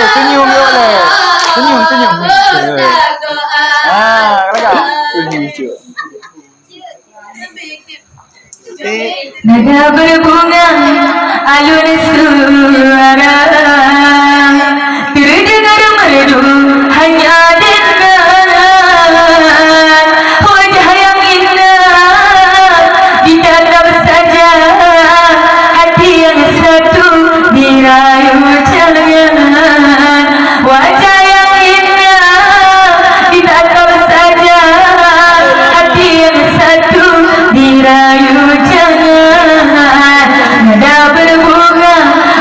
Senyum boleh. Senyum. Lucu. Nada berbunga alun suara terdengar merdu hanya dengan wajah yang indah ditatap saja hati yang satu dirayu jangan wajah yang indah ditatap saja hati yang satu dirayu nada berbunga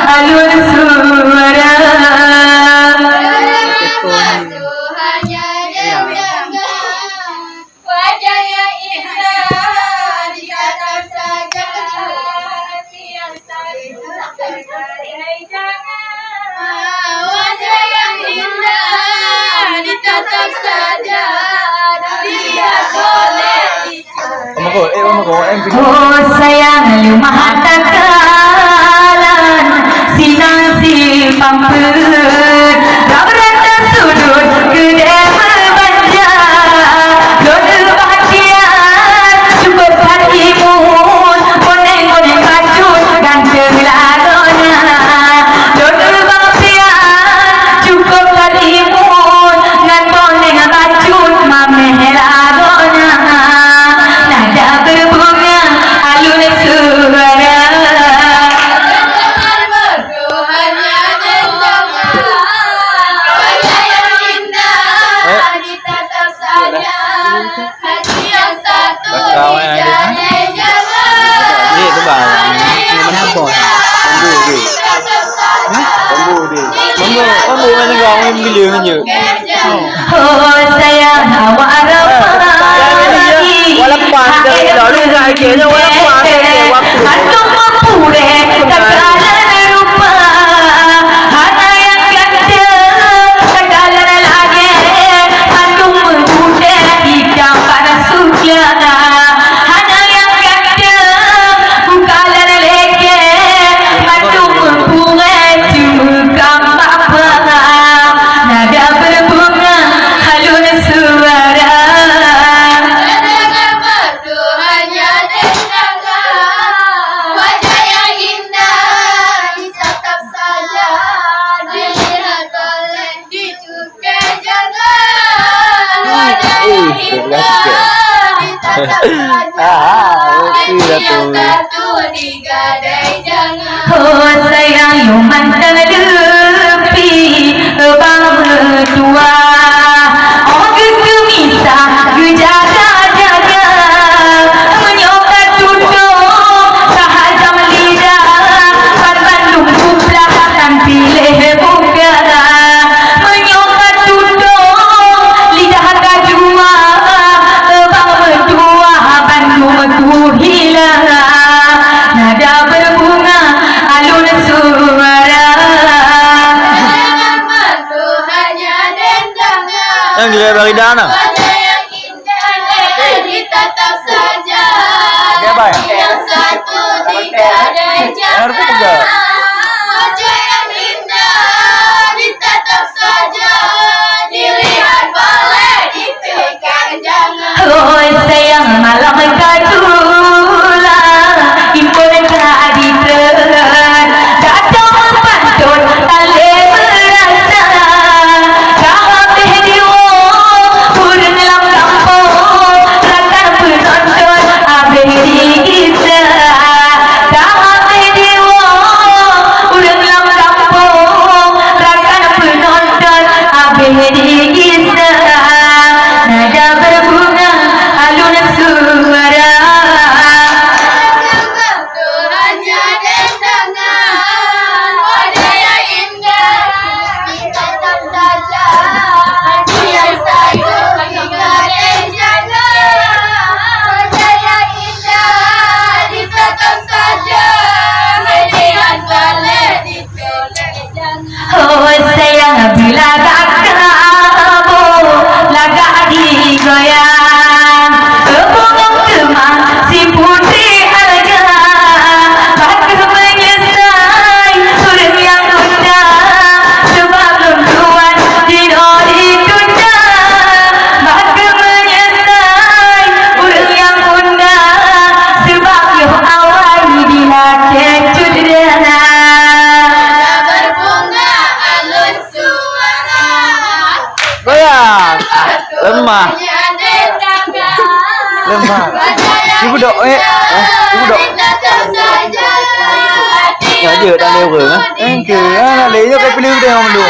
alun suara wajah yang indah ditatap saja hati yang satu wajah yang indah ditatap saja dia boleh oh sayang lumah takalan sinang si pampun berata sudut gede berbanja lode bahagia cukup hatimun koneng kacut ganteng lagonya lode bahagia cukup hatimun ngan koneng kacut mameh lagonya nada berbunga alun suara wajah yang indah ditatap saja hati yang satu dijadi jangan Ni tu bang. Ni mana boy? Bambu mana kau yang gila hanya. oh sayang awak arafah Walaupun dari lalu saya kira walaupun waktu. antum mampu deh kekalan rupa hana yang ganda kekalan lagi antum muda hitam pada sujana hana yang ganda kekalan lagi antum bunga juga apa nada berbunga halun suara hanya wajah yang indah ditatap saja dilihat boleh dicukai jangan wajah yang indah ditatap saja hati yang satu digadai jangan oh sayang yang mantan lepi bang mertua oh kemisah jaga-jaga menyokat tutup Lemah. Ibu dok ibu dok. Nhỏ giờ đang đeo gừng á. Kìa lấy cho cái piliu đeo mình luôn.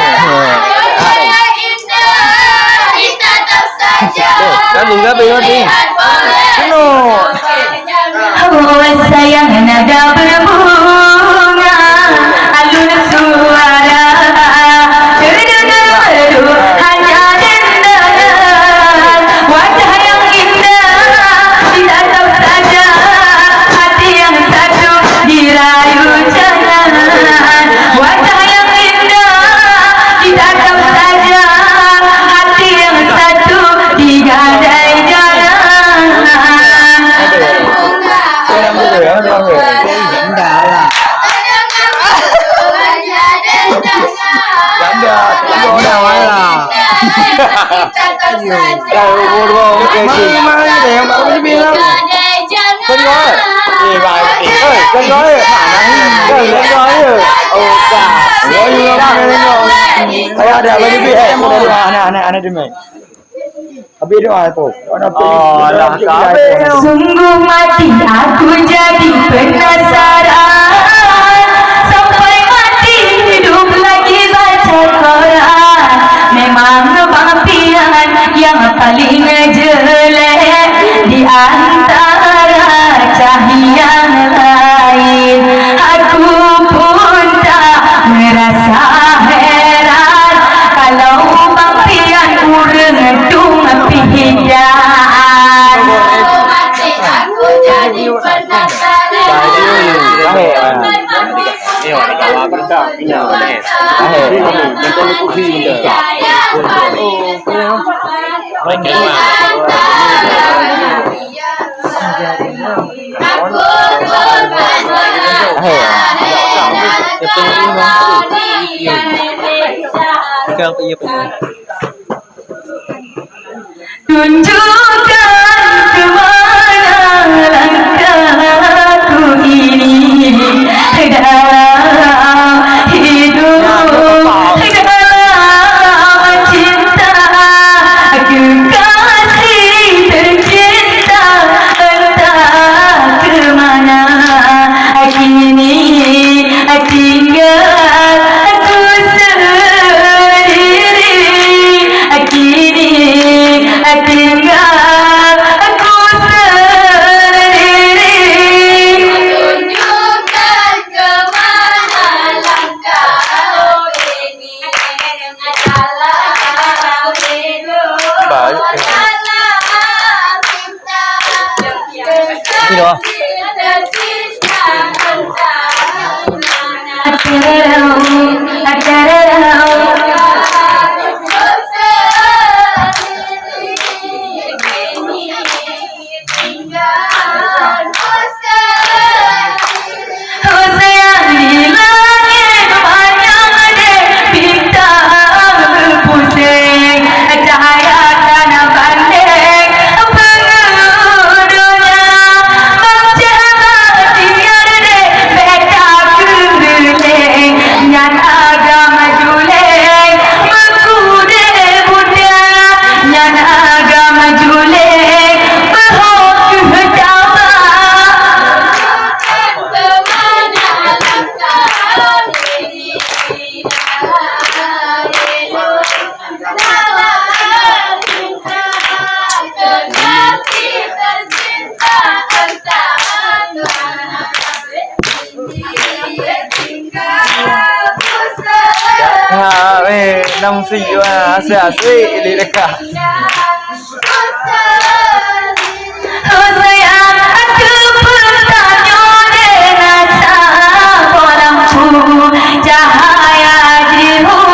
Kan juga bebas ni. Penuh. Sayang nada berbunga, alun suara terdengar merdu hanya dendaran. Wajah yang indah ditatap saja, hati yang satu dirayu jalan. Wajah yang indah ditatap saja, hati yang satu digadai jalan. Sungguh mati aku jadi penasaran, sampai mati hidup lagi baca Quran. Memang vampir yang paling jelek di antara cahaya lain. Aku pun tak merasa heran kalau vampir urang dung pihidan. Aku jadi penasaran. Tunjukkan kemana langkahku ini dalam hidup, dalam cinta, kekasih tercinta, entah kemana kini tinggal aku sendiri. Kini tinggal aku sendiri. Tunjukkan kemana langkah ini dalam hidup, dalam cinta, Nam si wa sa sui di dekat. Sayang aku bertanya dengan siapa lampu cahaya jiru,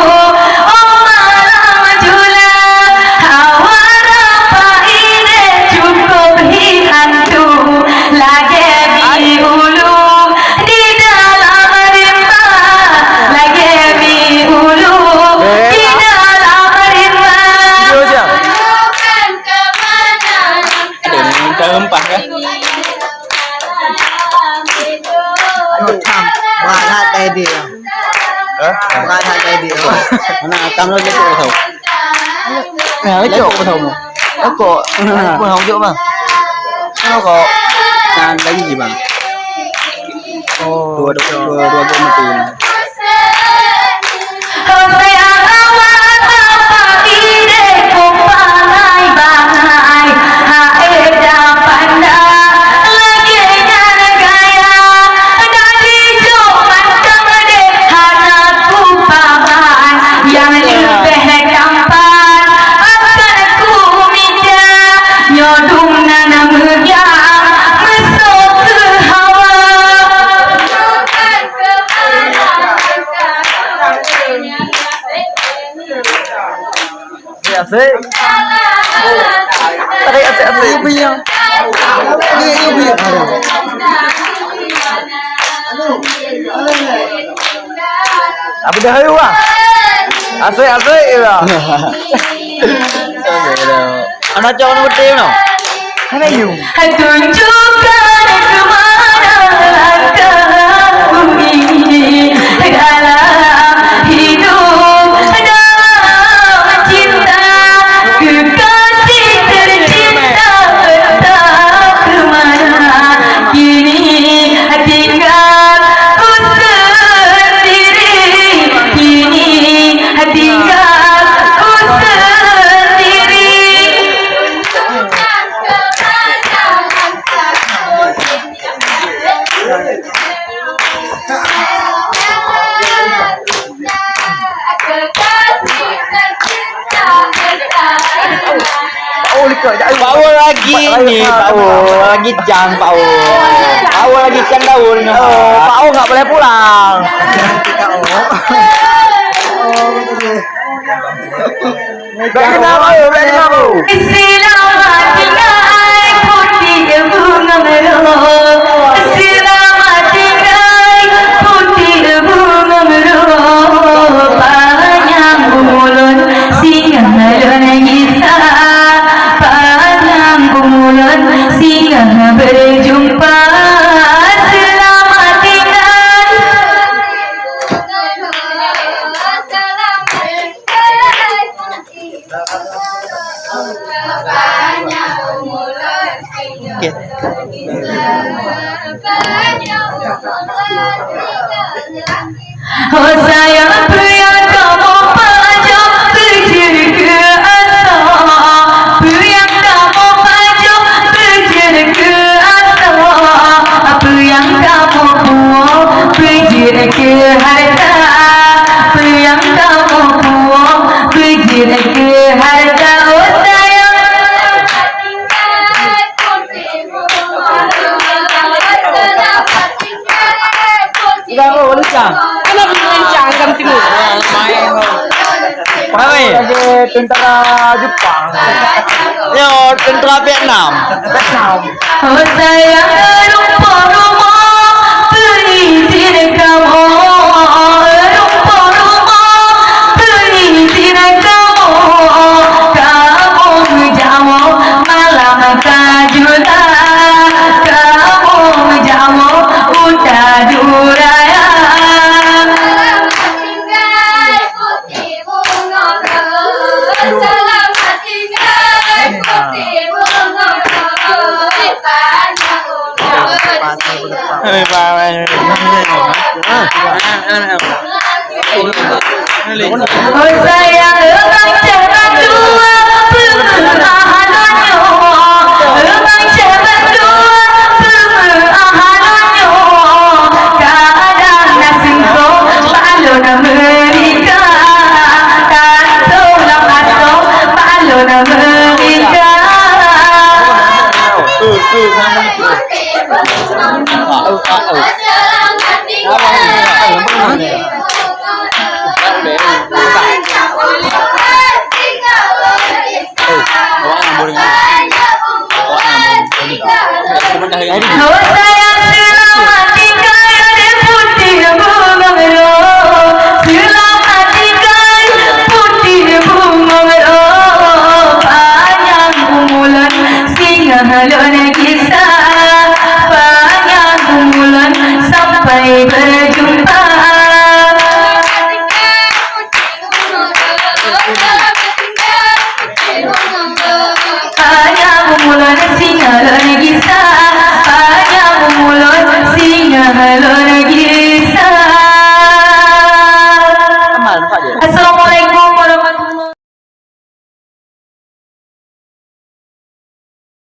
oh malam julang hawa apa ini cukup hantu lagi di hulu di dalam rimba, lagi di hulu di dalam rimba. Tunjukkan kemana Empah kan? Mana tadi? Mana tadi? Mana tam lo lấy chỗ thầu? Lấy chỗ thầu. Có cổ, cổ hồng chỗ mà. Ano kok? Saan lagi sih bang? Oh. Dua betul. Oh sayang awak apa ide ko panay banay haeda pandang lagi gaya dari joman kamade hanaku paman yang lebih gampang akan ku minta nyodung nanam yang mesok ke hawa. Asik. Tarik asik. Punya. Ini punya. Apa dah hayu bang? Asik ya. Anak cakap nak betul no? Mana you? Tunjukkan kemana langkahku ini dalam hidup, dalam cinta, kekasih tercinta entah kemana kini tinggal ku sendiri, kini tinggal ku sendiri. Power lagi ni, power lagi jam power lagi kan daun. Oh, power nggak boleh pulang. Kenapa? Selamat tinggal putih bunga merah. Selamat tinggal putih bunga merah. Panjang bulan singa kisah, panjang bulan singa berjumpa. Selamat tinggal. Oh sayang pria kamu pajak berjir ke asa, pria kamu pajak berjir ke asa, pria kamu buang berjir ke harta, pria kamu buang berjir ke harta. Oh sayang Sudah kau boleh cang. Kenapa melencang kan timur? Main. Main. Lagi tentara Jepang. Yo, tentara Vietnam. oh sayang lupa rumah berizin kamu, lupa rumah berizin kamu, kamu menjamu malam kajula, kamu menjamu udah duraya. Oh sayang emang jangan dua pemahalannya, emang jangan dua pemahalannya, kadang nasengko balon Amerika, kadang asal balon Amerika. Oh sayang selamat tinggal di putih bunga merah, selamat tinggal putih bunga merah, panjang umulan singa halon kisah, panjang umulan sampai ber